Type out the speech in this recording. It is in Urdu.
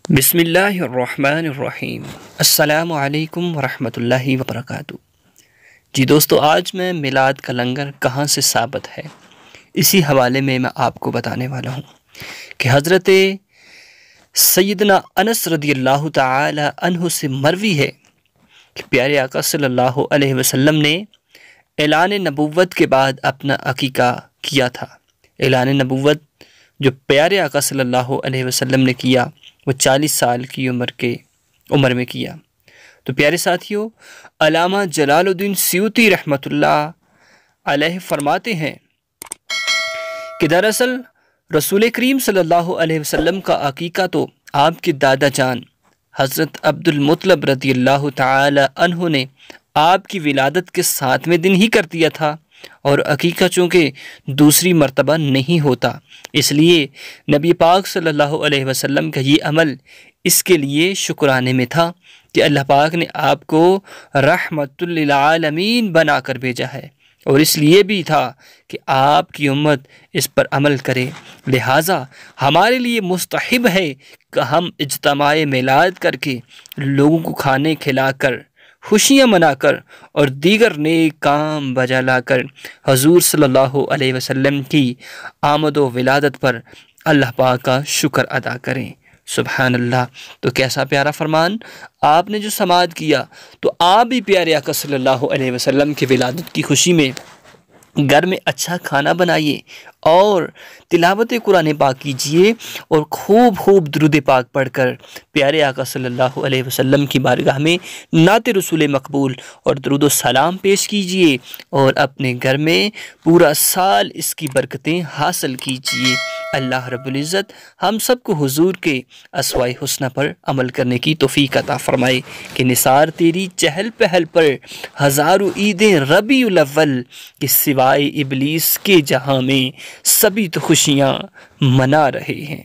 بسم اللہ الرحمن الرحیم۔ السلام علیکم ورحمۃ اللہ وبرکاتہ۔ جی دوستو، آج میں میلاد کا لنگر کہاں سے ثابت ہے اسی حوالے میں آپ کو بتانے والا ہوں کہ حضرت سیدنا انس رضی اللہ تعالی عنہ سے مروی ہے کہ پیارے آقا صلی اللہ علیہ وسلم نے اعلان نبوت کے بعد اپنا عقیقہ کیا تھا۔ اعلان نبوت جو پیارے آقا صلی اللہ علیہ وسلم نے کیا وہ 40 سال کی عمر میں کیا۔ تو پیارے ساتھیوں، علامہ جلال الدین سیوطی رحمۃ اللہ علیہ فرماتے ہیں کہ دراصل رسول کریم صلی اللہ علیہ وسلم کا عقیقہ تو آپ کے دادا جان حضرت عبد المطلب رضی اللہ تعالی عنہ نے آپ کی ولادت کے 7ویں دن ہی کر دیا تھا، اور عقیقہ چونکہ دوسری مرتبہ نہیں ہوتا، اس لیے نبی پاک صلی اللہ علیہ وسلم کا یہ عمل اس کے لیے شکرانے میں تھا کہ اللہ پاک نے آپ کو رحمت للعالمین بنا کر بھیجا ہے، اور اس لیے بھی تھا کہ آپ کی امت اس پر عمل کرے۔ لہٰذا ہمارے لیے مستحب ہے کہ ہم اجتماع میلاد کر کے لوگوں کو کھانے کھلا کر، خوشیاں منا کر اور دیگر نیک کام بجا لا کر حضور صلی اللہ علیہ وسلم کی آمد و ولادت پر اللہ پاک کا شکر ادا کریں۔ سبحان اللہ۔ تو کیسا پیارا فرمان آپ نے جو سماعت کیا، تو آپ بھی پیارے آقا صلی اللہ علیہ وسلم کی ولادت کی خوشی میں گھر میں اچھا کھانا بنائیے اور تلاوت قرآن پاک کیجیے، اور خوب درود پاک پڑھ کر پیارے آقا صلی اللہ علیہ وسلم کی بارگاہ میں نعت رسول مقبول اور درود و سلام پیش کیجیے، اور اپنے گھر میں پورا سال اس کی برکتیں حاصل کیجیے۔ اللہ رب العزت ہم سب کو حضور کے اسوائے حسنہ پر عمل کرنے کی توفیق عطا فرمائے کہ نثار تیری چہل پہل پر ہزاروں عیدیں ربیع الاول کے سوائے ابلیس کے جہاں میں سبھی تو خوشیاں منا رہے ہیں۔